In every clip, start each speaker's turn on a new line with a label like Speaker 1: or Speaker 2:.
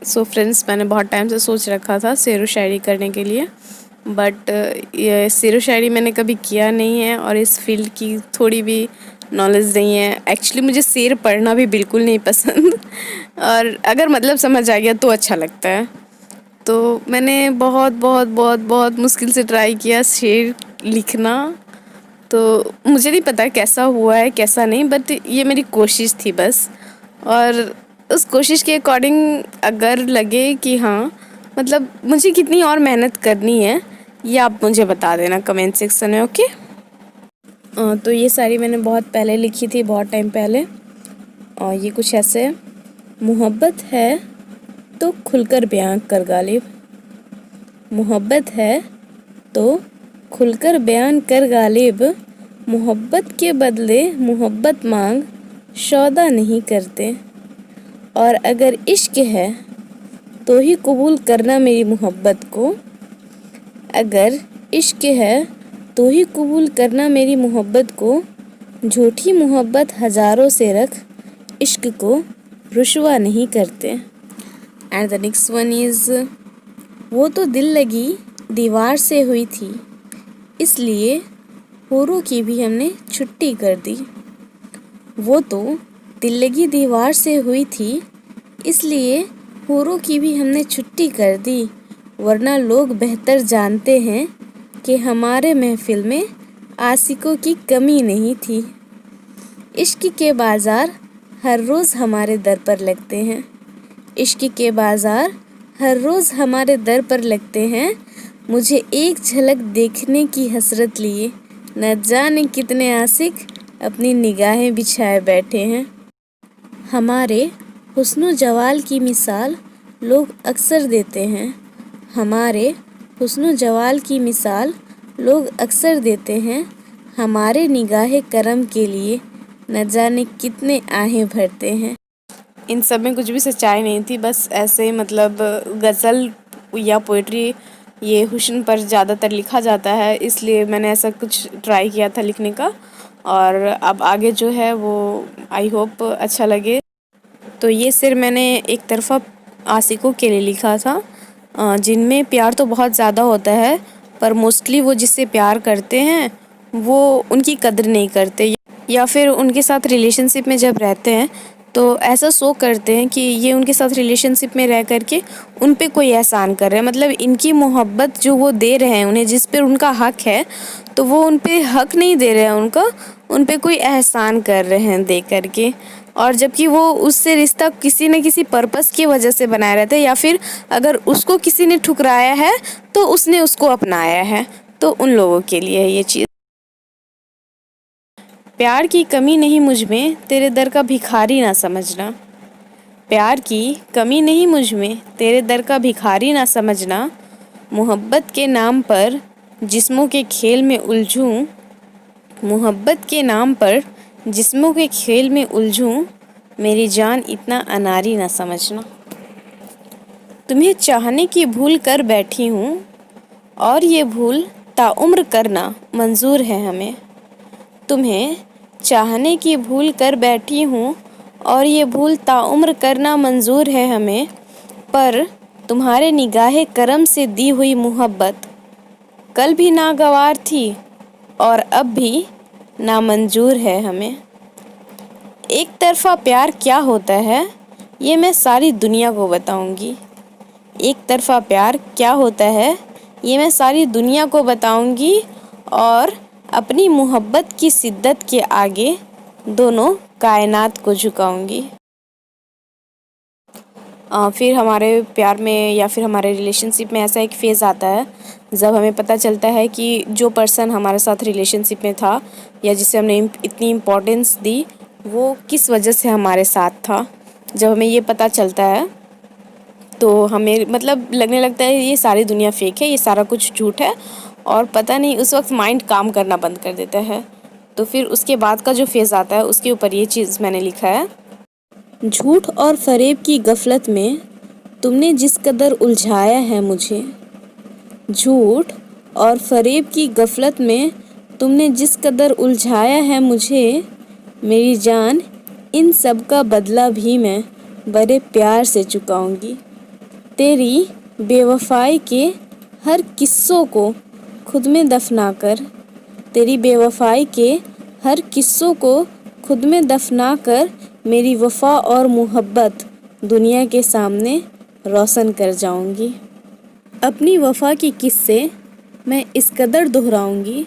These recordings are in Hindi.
Speaker 1: सो फ्रेंड्स, मैंने बहुत टाइम से सोच रखा था शेरो शायरी करने के लिए, बट ये शेरो शायरी मैंने कभी किया नहीं है और इस फील्ड की थोड़ी भी नॉलेज नहीं है। एक्चुअली मुझे शेर पढ़ना भी बिल्कुल नहीं पसंद और अगर मतलब समझ आ गया तो अच्छा लगता है। तो मैंने बहुत बहुत बहुत बहुत मुश्किल से ट्राई किया शेर लिखना। तो मुझे नहीं पता कैसा हुआ है कैसा नहीं, बट ये मेरी कोशिश थी बस। और उस कोशिश के अकॉर्डिंग अगर लगे कि हाँ मतलब मुझे कितनी और मेहनत करनी है, ये आप मुझे बता देना कमेंट सेक्शन में, ओके। तो ये सारी मैंने बहुत पहले लिखी थी, बहुत टाइम पहले। और ये कुछ ऐसे है। मोहब्बत है तो खुलकर बयां कर गालिब, मोहब्बत है तो खुलकर बयान कर गालिब, मोहब्बत के बदले मोहब्बत मांग, सौदा नहीं करते। और अगर इश्क है तो ही कबूल करना मेरी मोहब्बत को, अगर इश्क है तो ही कबूल करना मेरी मोहब्बत को, झूठी मोहब्बत हज़ारों से रख, इश्क को रुसवा नहीं करते। And the next one is, वो तो दिल लगी दीवार से हुई थी, इसलिए होरों की भी हमने छुट्टी कर दी। वो तो दिल लगी दीवार से हुई थी, इसलिए होरों की भी हमने छुट्टी कर दी। वरना लोग बेहतर जानते हैं कि हमारे महफिल में आशिकों की कमी नहीं थी। इश्क के बाज़ार हर रोज़ हमारे दर पर लगते हैं, इश्क के बाज़ार हर रोज़ हमारे दर पर लगते हैं। मुझे एक झलक देखने की हसरत लिए न जाने कितने आशिक अपनी निगाहें बिछाए बैठे हैं। हमारे हुस्न जवाल की मिसाल लोग अक्सर देते हैं, हमारे हुस्न जवाल की मिसाल लोग अक्सर देते हैं। हमारे निगाहे करम के लिए न जाने कितने आहें भरते हैं। इन सब में कुछ भी सच्चाई नहीं थी, बस ऐसे ही मतलब गज़ल या पोइट्री ये हुस्न पर ज़्यादातर लिखा जाता है, इसलिए मैंने ऐसा कुछ ट्राई किया था लिखने का। और अब आगे जो है वो आई होप अच्छा लगे। तो ये सिर्फ मैंने एक तरफ़ा आशिकों के लिए लिखा था, जिनमें प्यार तो बहुत ज़्यादा होता है पर मोस्टली वो जिससे प्यार करते हैं वो उनकी कदर नहीं करते, या फिर उनके साथ रिलेशनशिप में जब रहते हैं तो ऐसा शो करते हैं कि ये उनके साथ रिलेशनशिप में रह करके उन पे कोई एहसान कर रहे हैं। मतलब इनकी मोहब्बत जो वो दे रहे हैं उन्हें, जिस पे उनका हक है, तो वो उन पे हक नहीं दे रहे हैं उनका, उन पे कोई एहसान कर रहे हैं दे करके। और जबकि वो उससे रिश्ता किसी न किसी पर्पस की वजह से बनाया रहता है, या फिर अगर उसको किसी ने ठुकराया है तो उसने उसको अपनाया है, तो उन लोगों के लिए है ये चीज़। प्यार की कमी नहीं मुझ में, तेरे दर का भिखारी ना समझना, प्यार की कमी नहीं मुझ में, तेरे दर का भिखारी ना समझना। मोहब्बत के नाम पर जिस्मों के खेल में उलझूं, मोहब्बत के नाम पर जिस्मों के खेल में उलझूं, मेरी जान इतना अनारी ना समझना। तुम्हें चाहने की भूल कर बैठी हूँ और ये भूल ताउम्र करना मंजूर है हमें। तुम्हें चाहने की भूल कर बैठी हूँ और ये भूल ताउम्र करना मंजूर है हमें, पर तुम्हारे निगाहे करम से दी हुई मोहब्बत कल भी नागवार थी और अब भी नामंजूर है हमें। एक तरफ़ा प्यार क्या होता है ये मैं सारी दुनिया को बताऊंगी, एक तरफ़ा प्यार क्या होता है ये मैं सारी दुनिया को बताऊंगी, और अपनी मोहब्बत की शिद्दत के आगे दोनों कायनात को झुकाऊंगी। फिर हमारे प्यार में या फिर हमारे रिलेशनशिप में ऐसा एक फ़ेज़ आता है जब हमें पता चलता है कि जो पर्सन हमारे साथ रिलेशनशिप में था या जिसे हमने इतनी इम्पोर्टेंस दी वो किस वजह से हमारे साथ था। जब हमें ये पता चलता है तो हमें मतलब लगने लगता है ये सारी दुनिया फेक है, ये सारा कुछ झूठ है, और पता नहीं उस वक्त माइंड काम करना बंद कर देता है। तो फिर उसके बाद का जो फेज़ आता है उसके ऊपर ये चीज़ मैंने लिखा है। झूठ और फरेब की गफलत में तुमने जिस कदर उलझाया है मुझे, झूठ और फरेब की गफलत में तुमने जिस कदर उलझाया है मुझे, मेरी जान इन सब का बदला भी मैं बड़े प्यार से चुकाऊंगी। तेरी बेवफाई के हर किस्सों को खुद में दफनाकर, तेरी बेवफाई के हर किस्सों को खुद में दफनाकर मेरी वफ़ा और मोहब्बत दुनिया के सामने रोशन कर जाऊंगी। अपनी वफ़ा के किस्से मैं इस कदर दोहराऊंगी,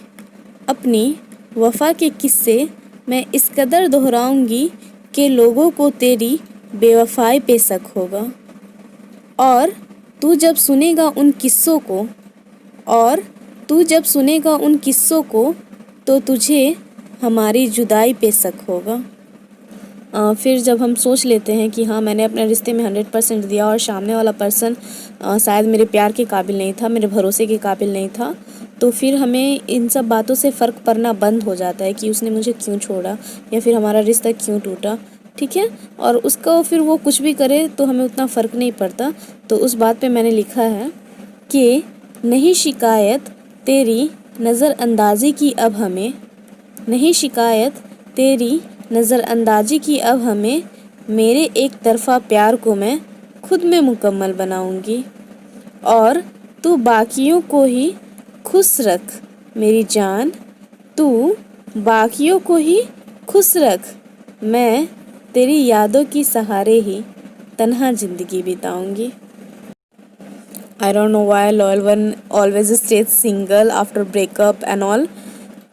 Speaker 1: अपनी वफ़ा के किस्से मैं इस कदर दोहराऊंगी कि लोगों को तेरी बेवफाई पे शक होगा। और तू जब सुनेगा उन किस्सों को, और तू जब सुनेगा उन किस्सों को, तो तुझे हमारी जुदाई पे शक होगा। फिर जब हम सोच लेते हैं कि हाँ, मैंने अपने रिश्ते में 100% दिया और सामने वाला पर्सन शायद मेरे प्यार के काबिल नहीं था, मेरे भरोसे के काबिल नहीं था, तो फिर हमें इन सब बातों से फ़र्क पड़ना बंद हो जाता है कि उसने मुझे क्यों छोड़ा या फिर हमारा रिश्ता क्यों टूटा। ठीक है, और उसका फिर वो कुछ भी करे तो हमें उतना फ़र्क नहीं पड़ता। तो उस बात पे मैंने लिखा है कि नहीं शिकायत तेरी नज़रअंदाज़ी की अब हमें, नहीं शिकायत तेरी नज़रअंदाज़ी की अब हमें, मेरे एक तरफ़ा प्यार को मैं खुद में मुकम्मल बनाऊंगी। और तू बाकियों को ही खुश रख मेरी जान, तू बाकियों को ही खुश रख, मैं तेरी यादों की सहारे ही तन्हा ज़िंदगी बिताऊंगी। I don't know why loyal one always stays single after breakup and all।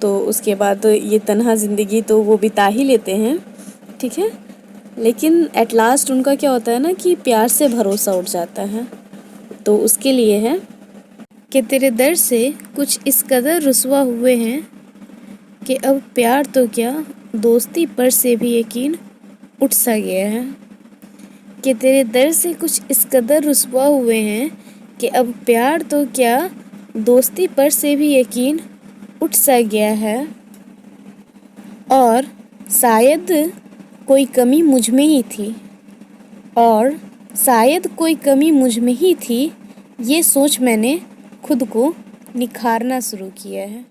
Speaker 1: तो उसके बाद ये तन्हा ज़िंदगी तो वो बिता ही लेते हैं, ठीक है, लेकिन एट लास्ट उनका क्या होता है ना कि प्यार से भरोसा उठ जाता है। तो उसके लिए है कि तेरे दर्द से कुछ इस कदर रुसवा हुए हैं कि अब प्यार तो क्या दोस्ती पर से भी यकीन उठ सा गया है, कि तेरे दर्द से कुछ इस कदर रुसवा हुए हैं कि अब प्यार तो क्या दोस्ती पर से भी यकीन उठ सा गया है। और शायद कोई कमी मुझ में ही थी, और शायद कोई कमी मुझ में ही थी, ये सोच मैंने खुद को निखारना शुरू किया है।